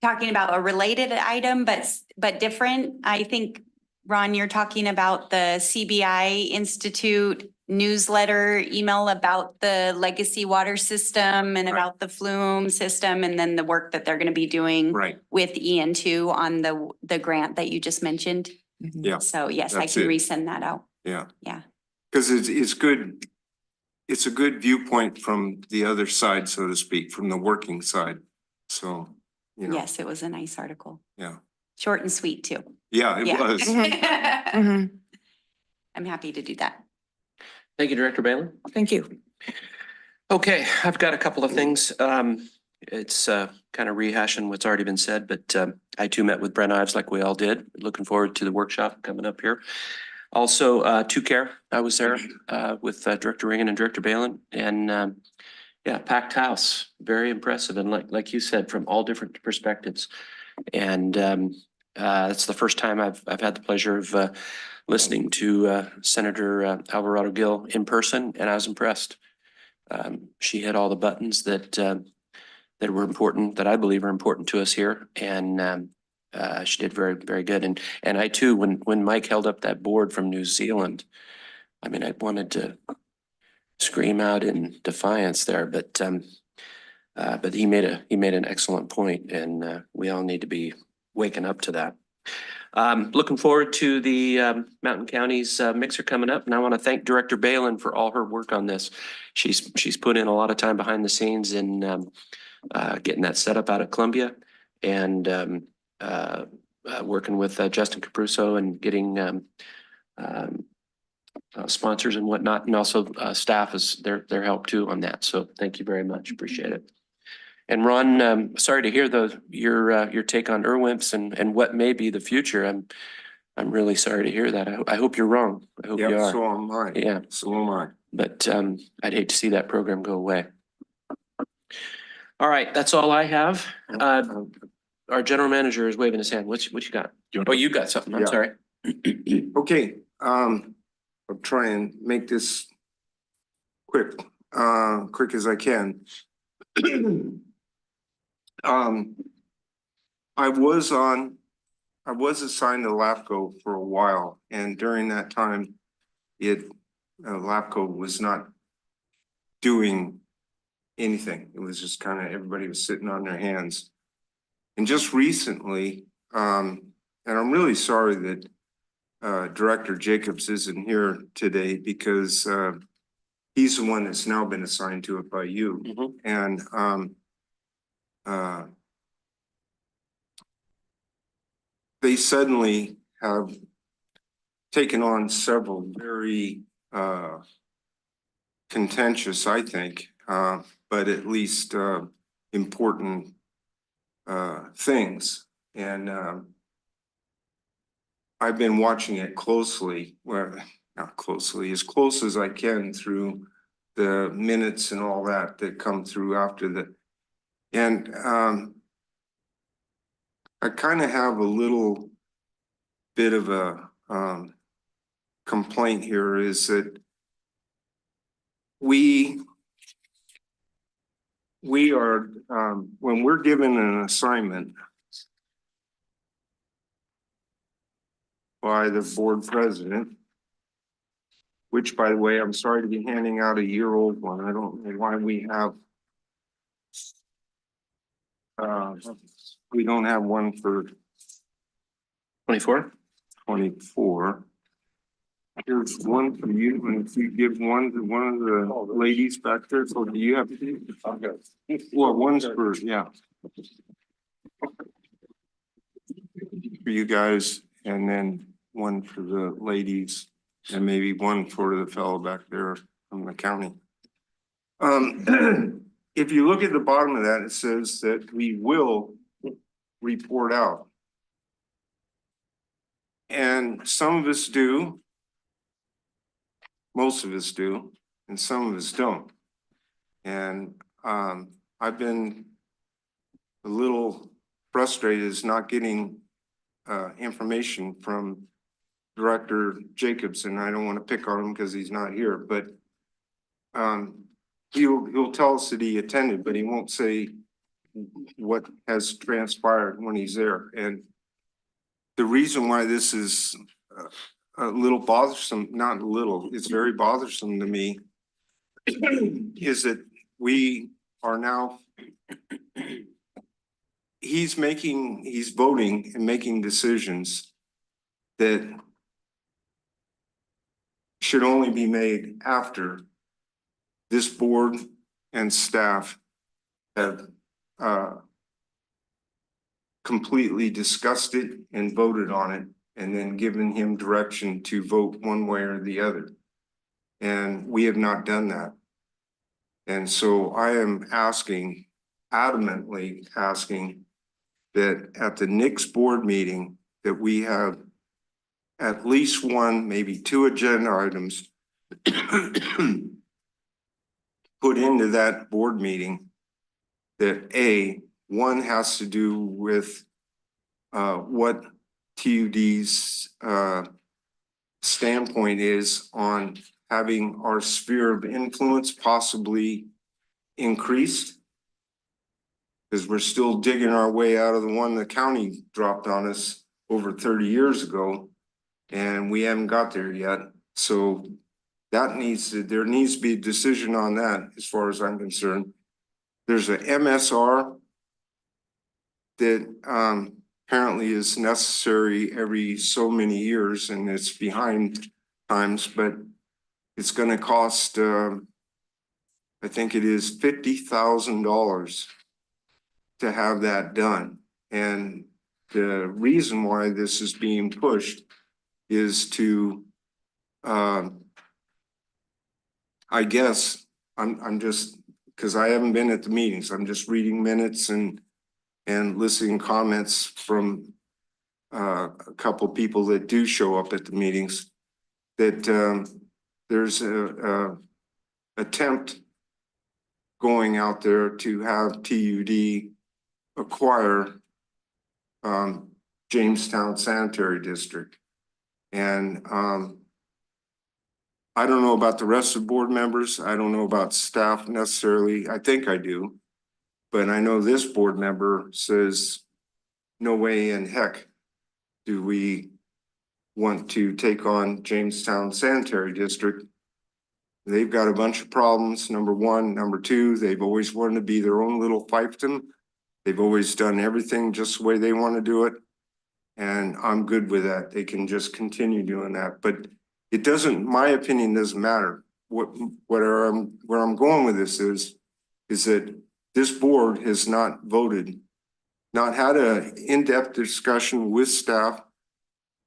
talking about a related item, but different. I think, Ron, you're talking about the CBI Institute newsletter email about the legacy water system and Right. about the flume system, and then the work that they're going to be doing right, with EN2 on the grant that you just mentioned. yeah, So yes, I That's can it. resend that out. yeah. Yeah. Because it's good. It's a good viewpoint from the other side, so to speak, from the working side. So, you know. Yes, it was a nice article. Yeah. Short and sweet too. Yeah, it Yeah. was. mhm. I'm happy to do that. Thank you, Director Bailey. Thank you. Okay, I've got a couple of things. It's kind of rehashing what's already been said, but I too met with Brent Ives like we all did. Looking forward to the workshop coming up here. Also, care, I was there with Director Ringen and Director Balin, and yeah, packed house, very impressive. And like you said, from all different perspectives. And it's the first time I've had the pleasure of listening to Senator Alvarado Gil in person, and I was impressed. She hit all the buttons that were important, that I believe are important to us here, and she did very, very good. And I too, when Mike held up that board from New Zealand, I mean, I wanted to scream out in defiance there, but he made an excellent point, and we all need to be waking up to that. Looking forward to the Mountain Counties mixer coming up, and I want to thank Director Balin for all her work on this. She's put in a lot of time behind the scenes in getting that set up out at Columbia, and working with Justin Capruso and getting sponsors and whatnot, and also staff is their help too on that. So thank you very much. Appreciate it. And Ron, sorry to hear your take on IRWIMPs and what may be the future. I'm really sorry to hear that. I hope you're wrong. I hope you Yeah, are. so am I. Yeah, So am I. but I'd hate to see that program go away. All right, that's all I have. Our general manager is waving his hand. What you got? Oh, you got something. I'm Yeah. sorry. Okay, I'll try and make this quick as I can. I was assigned to LAFCO for a while, and during that time, LAFCO was not doing anything. It was just kind of, everybody was sitting on their hands. And just recently, and I'm really sorry that Director Jacobs isn't here today, because he's the one that's now been assigned to it by you. Mhm. And they suddenly have taken on several very contentious, I think, but at least important things. And I've been watching it closely, well, not closely, as close as I can through the minutes and all that come through after the, and I kind of have a little bit of a complaint here, is that we are, when we're given an assignment by the board president, which, by the way, I'm sorry to be handing out a year-old one. I don't know why we have We don't have one for 24. 24. Here's one for you, and if you give one to one of the ladies back there, so do you have? Well, one's for, yeah. For you guys, and then one for the ladies, and maybe one for the fellow back there from the county. If you look at the bottom of that, it says that we will report out. And some of us do. Most of us do, and some of us don't. And I've been a little frustrated is not getting information from Director Jacobson. I don't want to pick on him because he's not here, but he'll tell us that he attended, but he won't say what has transpired when he's there. And the reason why this is a little bothersome, not a little, it's very bothersome to me, is that we are now, he's voting and making decisions that should only be made after this board and staff have completely discussed it and voted on it, and then given him direction to vote one way or the other. And we have not done that. And so I am asking, adamantly asking, that at the next board meeting that we have at least one, maybe two agenda items put into that board meeting that one has to do with what TUD's standpoint is on having our sphere of influence possibly increased, because we're still digging our way out of the one the county dropped on us over 30 years ago, and we haven't got there yet. So that there needs to be a decision on that as far as I'm concerned. There's a MSR that apparently is necessary every so many years, and it's behind times, but it's going to cost, I think it is $50,000 to have that done. And the reason why this is being pushed is to, I guess, I'm just, because I haven't been at the meetings, I'm just reading minutes and listening comments from a couple people that do show up at the meetings, that there's a attempt going out there to have TUD acquire Jamestown Sanitary District. And I don't know about the rest of the board members. I don't know about staff necessarily. I think I do. But I know this board member says, no way in heck do we want to take on Jamestown Sanitary District. They've got a bunch of problems, number one. Number two, they've always wanted to be their own little fiefdom. They've always done everything just the way they want to do it. And I'm good with that. They can just continue doing that. But it doesn't, my opinion doesn't matter. Where I'm going with this is that this board has not voted, not had an in-depth discussion with staff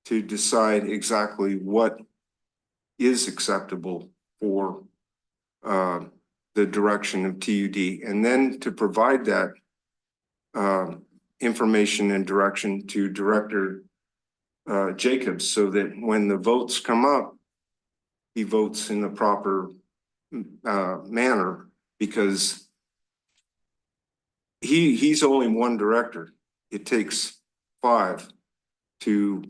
to decide exactly what is acceptable for the direction of TUD, and then to provide that information and direction to Director Jacobs, so that when the votes come up, he votes in the proper manner, because he's only one director. It takes 5 to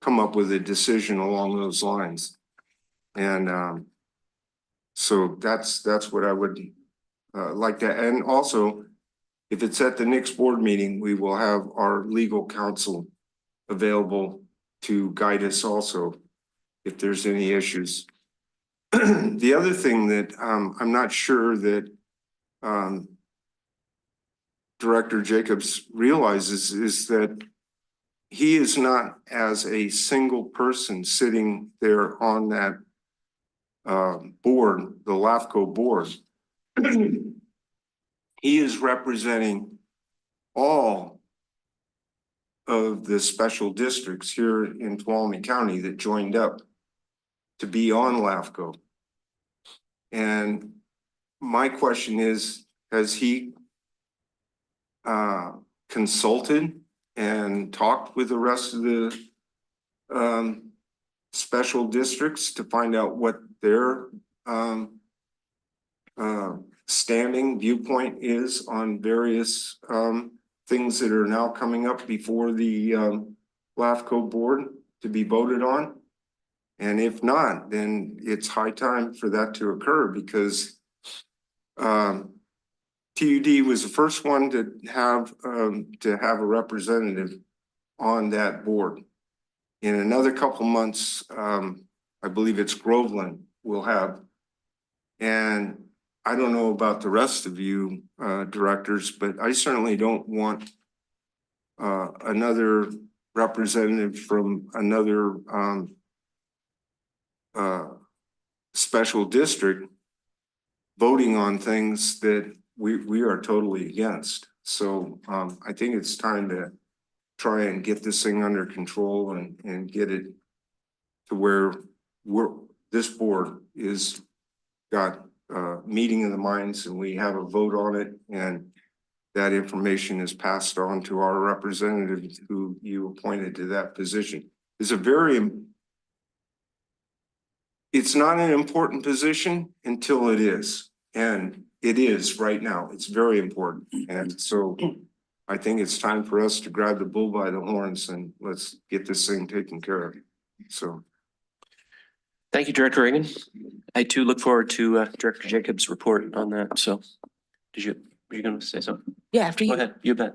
come up with a decision along those lines. And so that's what I would like to. And also, if it's at the next board meeting, we will have our legal counsel available to guide us also if there's any issues. The other thing that I'm not sure that Director Jacobs realizes is that he is not as a single person sitting there on that board, the LAFCO board. He is representing all of the special districts here in Tuolumne County that joined up to be on LAFCO. And my question is, has he consulted and talked with the rest of the special districts to find out what their standing viewpoint is on various things that are now coming up before the LAFCO board to be voted on? And if not, then it's high time for that to occur, because TUD was the first one to have a representative on that board. In another couple months, I believe it's Groveland will have. And I don't know about the rest of you directors, but I certainly don't want another representative from another special district voting on things that we are totally against. So I think it's time to try and get this thing under control and get it to where this board is got meeting of the minds and we have a vote on it, and that information is passed on to our representative who you appointed to that position. It's not an important position until it is. And it is right now. It's very important. And so I think it's time for us to grab the bull by the horns and let's get this thing taken care of. So. Thank you, Director Reagan. I too look forward to Director Jacobs' report on that. So were you going to say something? Yeah, after Go you. ahead, you bet.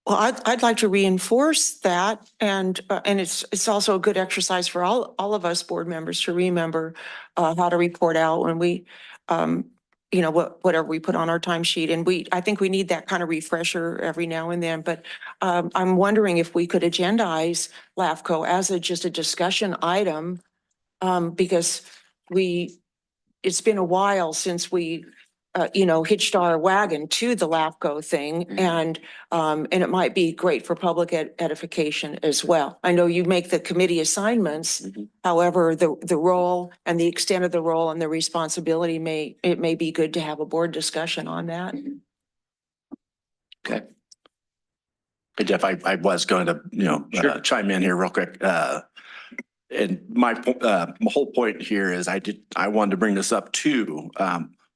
Well, I'd like to reinforce that, and it's also a good exercise for all of us board members to remember how to report out when we, whatever we put on our timesheet, and I think we need that kind of refresher every now and then. But I'm wondering if we could agendize LAFCO as just a discussion item, because it's been a while since we hitched our wagon to the LAFCO thing, and it might be great for public edification as well. I know you make the committee assignments. However, the role and the extent of the role and the responsibility may be good to have a board discussion on that. Okay. Hey, Jeff, I was going to, chime in here real quick. And my whole point here is I wanted to bring this up too.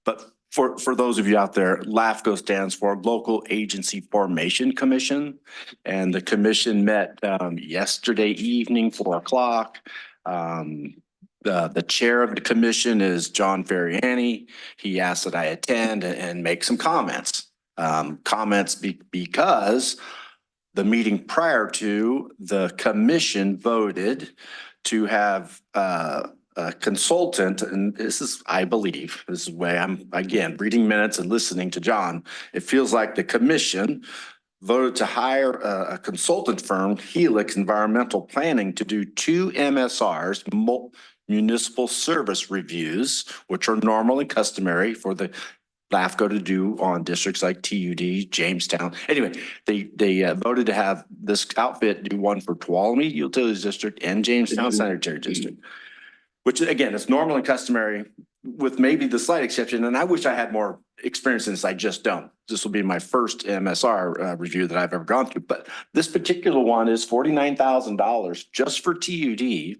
But for those of you out there, LAFCO stands for Local Agency Formation Commission. And the commission met yesterday evening, 4:00. The chair of the commission is John Ferriani. He asked that I attend and make some comments. Because the meeting prior to, the commission voted to have a consultant, and this is, I believe, this is the way I'm, again, reading minutes and listening to John. It feels like the commission voted to hire a consultant firm, Helix Environmental Planning, to do 2 MSRs, municipal service reviews, which are normal and customary for the LAFCO to do on districts like TUD, Jamestown. Anyway, they voted to have this outfit do one for Tuolumne Utilities District and Jamestown Sanitary District, which again, is normal and customary with maybe the slight exception. And I wish I had more experience in this. I just don't. This will be my first MSR review that I've ever gone through. But this particular one is $49,000 just for TUD.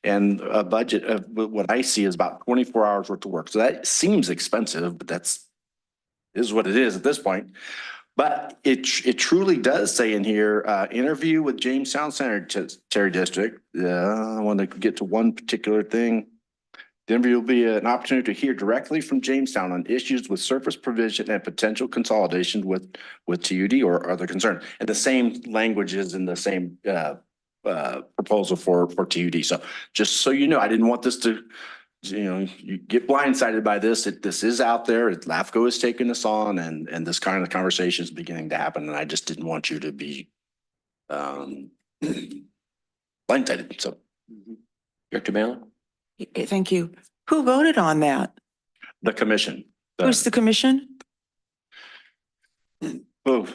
And a budget of what I see is about 24 hours worth of work. So that seems expensive, but is what it is at this point. But it truly does say in here, interview with Jamestown Sanitary District. I want to get to one particular thing. The interview will be an opportunity to hear directly from Jamestown on issues with surface provision and potential consolidation with TUD or other concern. And the same language is in the same proposal for TUD. So just so you know, I didn't want this to you know, you get blindsided by this, this is out there, LAFCO is taking this on and this kind of conversation is beginning to happen. And I just didn't want you to be blindsided. So Director Balin? Thank you. Who voted on that? the commission. Who's the commission? Oh,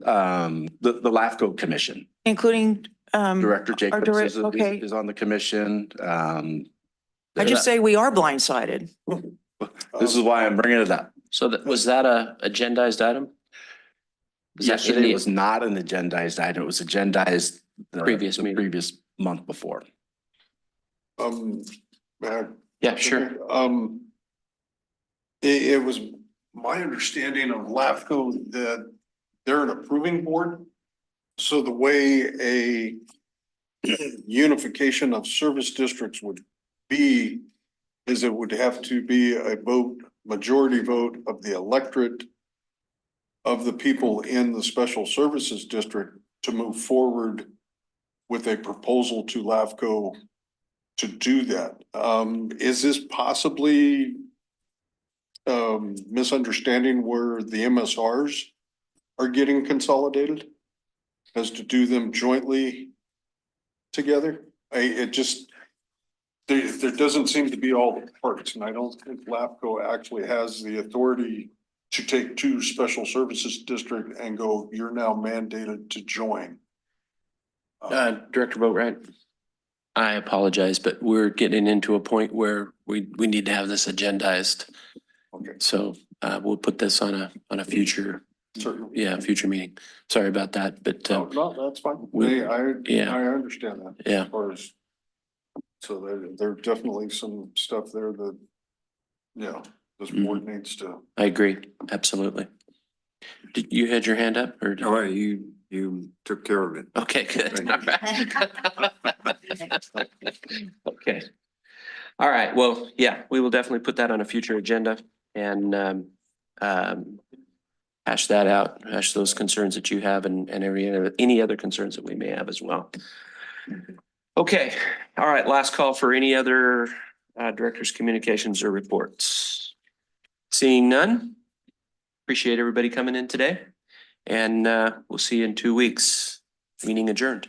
the LAFCO commission. Including, Director Jacobs okay. is on the commission. I just say we are blindsided. This is why I'm bringing it up. So that, was that a agendized item? Was that in Yesterday the- was not an agendized item. It was agendized Previous meeting. previous month before. Yeah, sure. It was my understanding of LAFCO that they're an approving board. So the way a unification of service districts would be is it would have to be a vote, majority vote of the electorate of the people in the special services district to move forward with a proposal to LAFCO to do that. Is this possibly misunderstanding where the MSRs are getting consolidated as to do them jointly together? It just, there doesn't seem to be all the parts, and I don't think LAFCO actually has the authority to take two special services district and go, you're now mandated to join. Director Boatright, I apologize, but we're getting into a point where we need to have this agendized. Okay, So we'll put this on a future, certainly. future meeting. Sorry about that, but No, that's fine. we- I understand that. Yeah. As far as, so there definitely some stuff there that, this board needs to. I agree, absolutely. Did you had your hand up or? Oh, you took care of it. Okay, good. Thank Okay. All right, well, yeah, we will definitely put that on a future agenda and hash that out, hash those concerns that you have and any other concerns that we may have as well. Okay, all right, last call for any other directors' communications or reports. Seeing none, appreciate everybody coming in today and we'll see you in 2 weeks. Meeting adjourned.